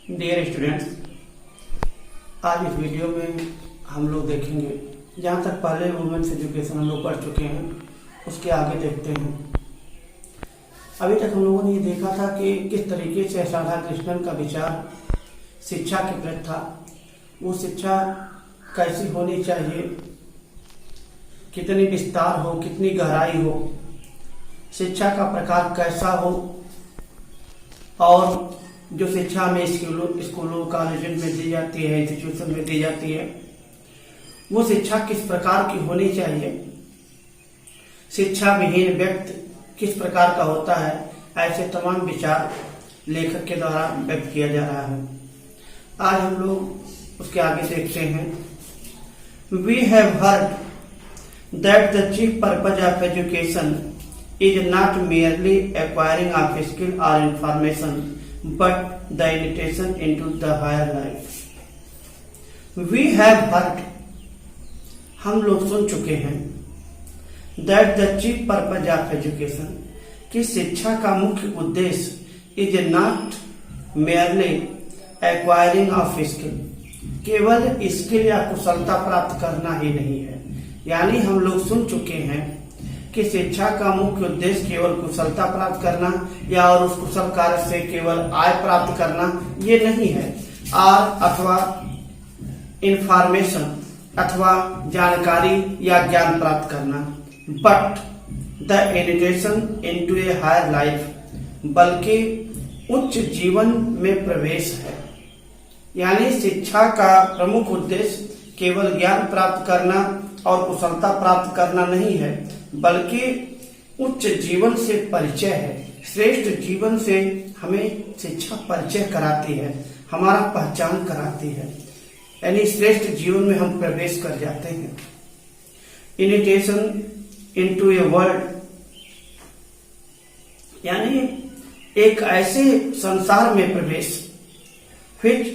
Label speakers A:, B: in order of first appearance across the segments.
A: Dear students, आज इस video में हम लोग देखेंगे, जहाँ तक पहले वुमेन्स एजुकेशन हम लोग पढ़ चुके हैं उसके आगे देखते हैं। अभी तक हम लोगों ने ये देखा था कि किस तरीके से राधा कृष्णन का विचार शिक्षा के प्रति था। वो शिक्षा कैसी होनी चाहिए, कितनी विस्तार हो, कितनी गहराई हो, शिक्षा का प्रकार कैसा हो, और जो शिक्षा में स्कूलों कॉलेजों में दी जाती है, इंस्टीट्यूशन में दी जाती है, वो शिक्षा किस प्रकार की होनी चाहिए, शिक्षा विहीन व्यक्ति किस प्रकार का होता है, ऐसे तमाम विचार लेखक के द्वारा व्यक्त किया जा रहा है। आज हम लोग उसके आगे देखते हैं। We have heard that the chief purpose of education is not merely acquiring of skill or information, but the initiation into the higher life. We have heard, हम लोग सुन चुके हैं, that the chief purpose of education, कि शिक्षा का मुख्य उद्देश्य is not merely acquiring of skill, केवल स्किल या कुशलता प्राप्त करना ही नहीं है। यानी हम लोग सुन चुके हैं कि शिक्षा का मुख्य उद्देश्य केवल कुशलता प्राप्त करना या और उस कुशल कार्य से केवल आय प्राप्त करना ये नहीं है, और अथवा इंफॉर्मेशन अथवा जानकारी या ज्ञान प्राप्त करना, but the initiation into a higher life, बल्कि उच्च जीवन में प्रवेश है। यानी शिक्षा का प्रमुख उद्देश्य केवल ज्ञान प्राप्त करना और कुशलता प्राप्त करना नहीं है, बल्कि उच्च जीवन से परिचय है। श्रेष्ठ जीवन से हमें शिक्षा परिचय कराती है, हमारा पहचान कराती है, यानी श्रेष्ठ जीवन में हम प्रवेश कर जाते हैं। इनिशिएशन इनटू ए वर्ल्ड, यानी एक ऐसे संसार में प्रवेश which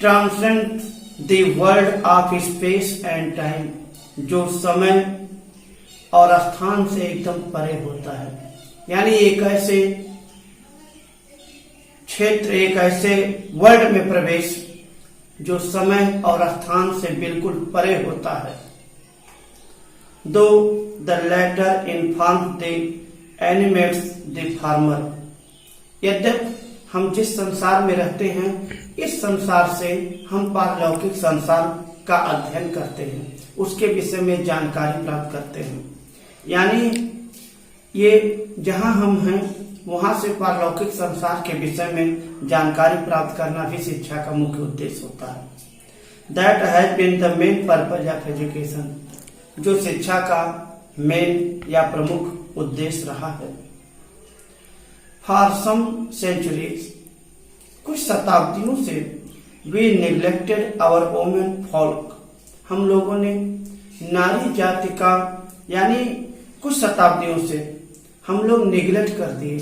A: transcends the world of space and time, जो समय और स्थान से एकदम परे होता है। यानी एक ऐसे क्षेत्र, एक ऐसे वर्ल्ड में प्रवेश जो समय और स्थान से बिल्कुल परे होता है। Though the latter inform the animates the former, यद्यपि हम जिस संसार में रहते हैं, इस संसार से हम पारलौकिक संसार का अध्ययन करते हैं, उसके विषय में जानकारी प्राप्त करते हैं। यानी ये जहां हम हैं वहां से पारलौकिक संसार के विषय में जानकारी प्राप्त करना भी शिक्षा का मुख्य उद्देश्य होता है। That has been the main purpose of education, जो शिक्षा का मेन या प्रमुख उद्देश्य रहा है। फॉर सम सेंचुरीज, कुछ शताब्दियों से, we neglected our women folk, हम लोगों ने नारी जाति का, यानी कुछ शताब्दियों से हम लोग निग्लेक्ट कर दिए,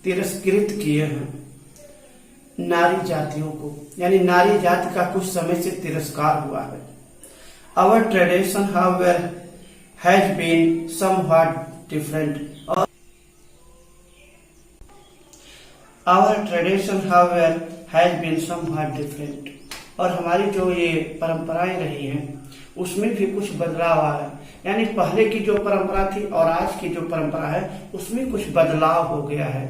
A: तिरस्कृत किए हैं नारी जातियों को, यानी नारी जाति का कुछ समय से तिरस्कार हुआ है। Our tradition however has been somewhat different, our tradition however has been somewhat different, और हमारी जो ये परंपराएं रही हैं उसमें भी कुछ बदलाव आया। यानी पहले की जो परंपरा थी और आज की जो परंपरा है उसमें कुछ बदलाव हो गया है,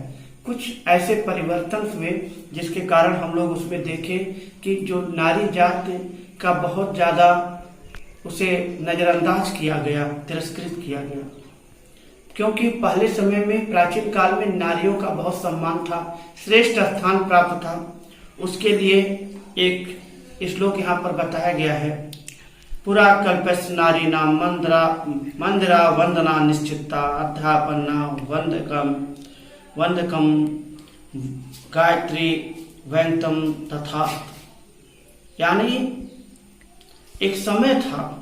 A: कुछ ऐसे परिवर्तन हुए जिसके कारण हम लोग उसमें देखें कि जो नारी जाति का बहुत ज्यादा उसे नजरअंदाज किया गया, तिरस्कृत किया गया। क्योंकि पहले समय में, प्राचीन काल में नारियों का बहुत सम्मान था, श्रेष्ठ स्थान प्राप्त था। उसके लिए एक श्लोक यहाँ पर बताया गया है। पुरा कल्पस नारी नाम मंदिरा वंदना निश्चिता अध्यापन्ना वंदकम गायत्री वैंतम तथा, यानी एक समय था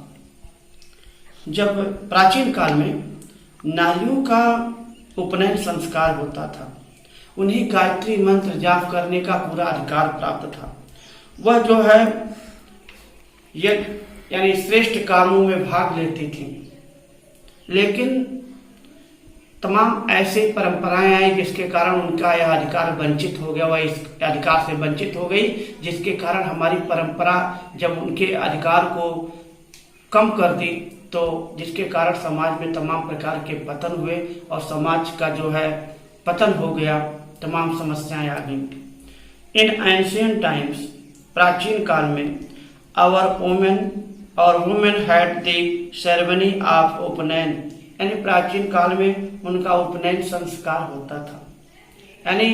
A: जब प्राचीन काल में नारियों का उपनयन संस्कार होता था, उन्हें गायत्री मंत्र जाप करने का पूरा अधिकार प्राप्त था। वह जो है यानी श्रेष्ठ कामों में भाग लेती थी, लेकिन तमाम ऐसे परंपराएं आई जिसके कारण उनका यह अधिकार वंचित हो गया, वह इस अधिकार से वंचित हो गई, जिसके कारण हमारी परंपरा जब उनके अधिकार को कम कर दी तो जिसके कारण समाज में तमाम प्रकार के पतन हुए और समाज का जो है पतन हो गया, तमाम समस्याएं आ गई। इन एंशियंट टाइम्स, प्राचीन काल में, our women had the ceremony of upanayan, यानी प्राचीन काल में उनका उपनयन संस्कार होता था। यानी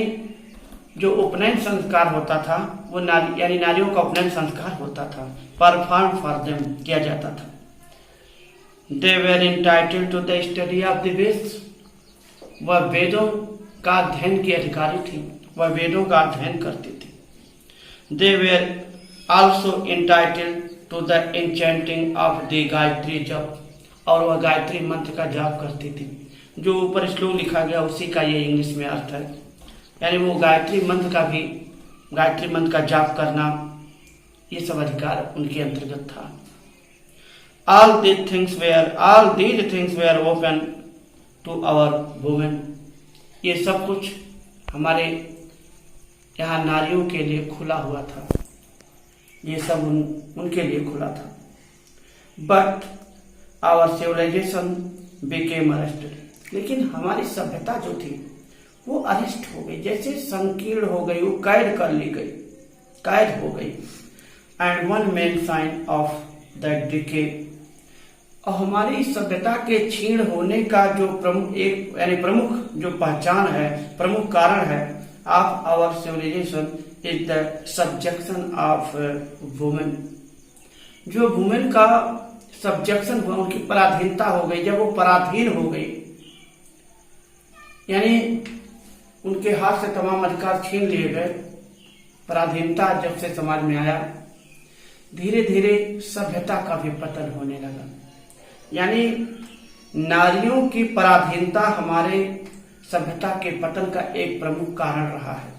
A: जो उपनयन संस्कार होता था वो यानी नारियों का उपनयन संस्कार होता था, परफॉर्म फॉर देम किया जाता था। They were entitled to the study of the Vedas, वह वेदों का अध्ययन की अधिकारी थी, वह वेदों का अध्ययन करती थी। They were also entitled to the enchanting of the Gayatri japa, और वह गायत्री मंत्र का जाप करती थी। जो ऊपर श्लोक लिखा गया उसी का ये इंग्लिश में अर्थ है, यानी वो गायत्री मंत्र का जाप करना, ये सब अधिकार उनके अंतर्गत था। all these things were open to our women, ये सब कुछ हमारे यहाँ नारियों के लिए खुला हुआ था, ये सब उनके लिए खुला था। But our civilisation became arrested, लेकिन हमारी सभ्यता जो थी वो अरेस्ट हो गई, जैसे संकीर्ण हो गई, वो कैद कर ली गई, कैद हो गई। And one main sign of that decay, और हमारी सभ्यता के क्षीण होने का जो प्रमुख जो पहचान है, प्रमुख कारण है of our civilisation is the subjection of women. जो वुमेन का सब्जेक्शन हुआ, उनकी पराधीनता हो गई, जब वो पराधीन हो गई, यानी उनके हाथ से तमाम अधिकार छीन लिए गए, पराधीनता जब से समाज में आया, धीरे धीरे सभ्यता का भी पतन होने लगा। यानी नारियों की पराधीनता हमारे सभ्यता के पतन का एक प्रमुख कारण रहा है,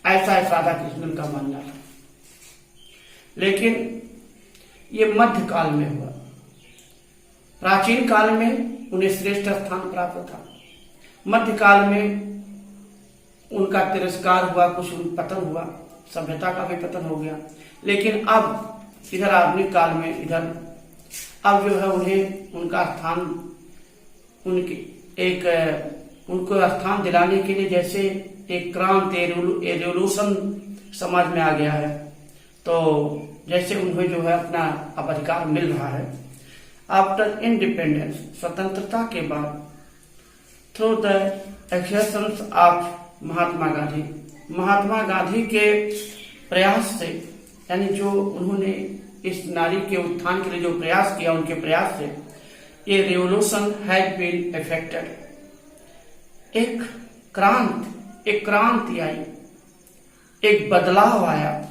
A: ऐसा राधा कृष्णन का मानना था। लेकिन ये मध्य काल में हुआ, प्राचीन काल में उन्हें श्रेष्ठ स्थान प्राप्त था, मध्य काल में उनका तिरस्कार हुआ, कुछ पतन हुआ, सभ्यता का भी पतन हो गया। लेकिन अब इधर आधुनिक काल में इधर अब जो है उन्हें उनका स्थान उनको स्थान दिलाने के लिए जैसे एक क्रांति, रेवोल्यूशन समाज में आ गया है, तो जैसे उन्हें जो है अपना अब अधिकार मिल रहा है। आफ्टर इंडिपेंडेंस, स्वतंत्रता के बाद, through the एक्सर्शंस of Mahatma Gandhi के प्रयास से, यानी जो उन्होंने इस नारी के उत्थान के लिए जो प्रयास किया, उनके प्रयास से ये रेवोल्यूशन हैज बीन इफेक्टेड। एक क्रांति आई, एक बदलाव आया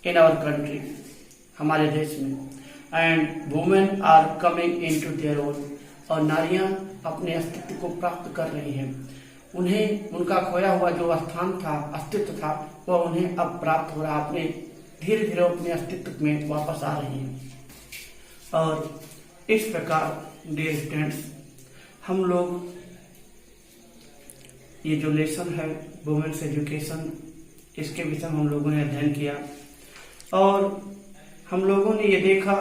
A: इन आवर कंट्री, हमारे देश में। And women are coming into their own, और नारियां अपने अस्तित्व को प्राप्त कर रही हैं। उन्हें उनका खोया हुआ जो स्थान था, अस्तित्व था, वह उन्हें अब प्राप्त हो रहा, अपने धीरे धीरे अपने अस्तित्व में वापस आ रही हैं। और इस प्रकार डियर स्टूडेंट्स, हम लोग ये जो लेसन है वुमेन्स एजुकेशन, इसके विषय में हम लोगों ने अध्ययन किया और हम लोगों ने ये देखा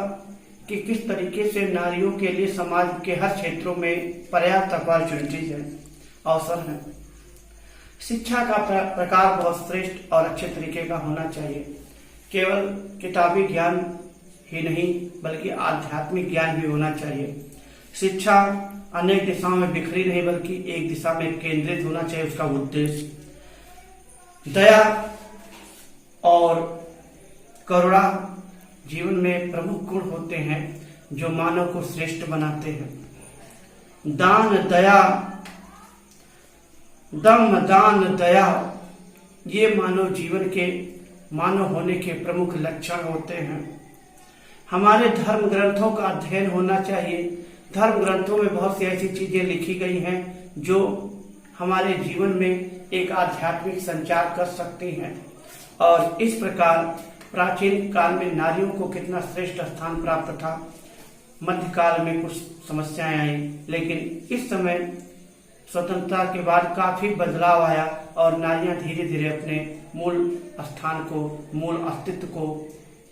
A: कि किस तरीके से नारियों के लिए समाज के हर क्षेत्रों में पर्याप्त अपॉर्चुनिटीज है, अवसर है। शिक्षा का प्रकार बहुत श्रेष्ठ और अच्छे तरीके का होना चाहिए। केवल किताबी ज्ञान ही नहीं बल्कि आध्यात्मिक ज्ञान भी होना चाहिए। शिक्षा अनेक दिशाओं में बिखरी नहीं बल्कि एक दिशा में केंद्रित होना चाहिए। उसका उद्देश्य दया और करुणा जीवन में प्रमुख गुण होते हैं जो मानव को श्रेष्ठ बनाते हैं। दान दया, दम दान दया, ये मानव जीवन के, मानव होने के प्रमुख लक्षण होते हैं। हमारे धर्म ग्रंथों का अध्ययन होना चाहिए। धर्म ग्रंथों में बहुत सी ऐसी चीजें लिखी गई हैं जो हमारे जीवन में एक आध्यात्मिक संचार कर सकती हैं। और इस प्रकार प्राचीन काल में नारियों को कितना श्रेष्ठ स्थान प्राप्त था, मध्यकाल में कुछ समस्याएं आई, लेकिन इस समय स्वतंत्रता के बाद काफी बदलाव आया और नारियां धीरे धीरे अपने मूल स्थान को, मूल अस्तित्व को,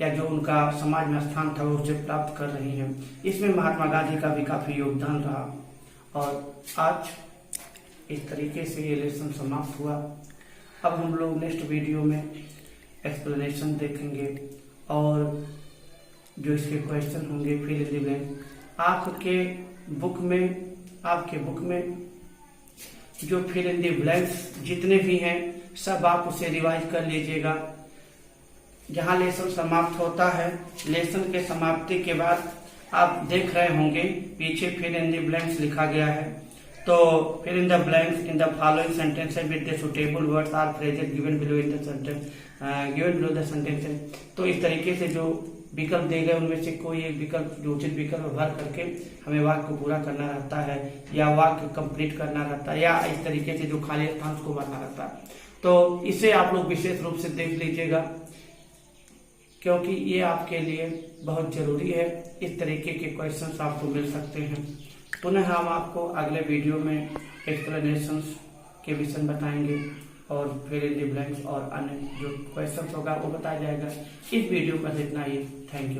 A: या जो उनका समाज में स्थान था वो उसे प्राप्त कर रही हैं। इसमें महात्मा गांधी का भी काफी योगदान रहा। और आज इस तरीके से ये लेसन समाप्त हुआ। अब हम लोग नेक्स्ट वीडियो में एक्सप्लेनेशन देखेंगे और जो इसके क्वेश्चन होंगे फिल इन द ब्लैंक। आपके बुक में जो फिल इन द ब्लैंक्स जितने भी हैं सब आप उसे रिवाइज कर लीजिएगा। जहां लेसन समाप्त होता है, लेसन के समाप्ति के बाद आप देख रहे होंगे पीछे फिल इन द ब्लैंक्स लिखा गया है। तो fill in the blanks in the following sentences with the suitable words or phrases given below in the sentence, given below the sentences. तो इस तरीके से जो विकल्प दिए गए उनमें से कोई एक विकल्प, जो उचित विकल्प भर करके हमें वाक्य को पूरा करना रहता है, या वाक्य कंप्लीट करना रहता है, या इस तरीके से जो खाली स्थान को भरना रहता है। तो इसे आप लोग विशेष रूप से देख लीजिएगा, क्योंकि ये आपके लिए बहुत जरूरी है। इस तरीके के क्वेश्चंस आपको मिल सकते हैं। पुनः हम आपको अगले वीडियो में एक्सप्लेनेशंस के विषय बताएंगे और फिल इन द ब्लैंक्स और अन्य जो क्वेश्चंस होगा वो बताया जाएगा। इस वीडियो में इतना ही। Thank you.